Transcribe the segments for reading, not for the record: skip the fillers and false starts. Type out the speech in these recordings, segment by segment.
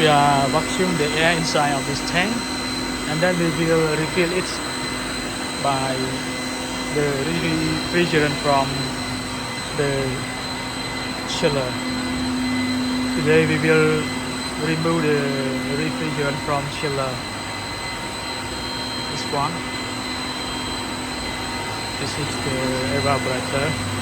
we are vacuum the air inside of this tank, and then we will refill it by the refrigerant from the chiller. Today we will remove the refrigerant from chiller. This one. This is the evaporator.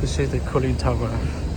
This is the cooling tower.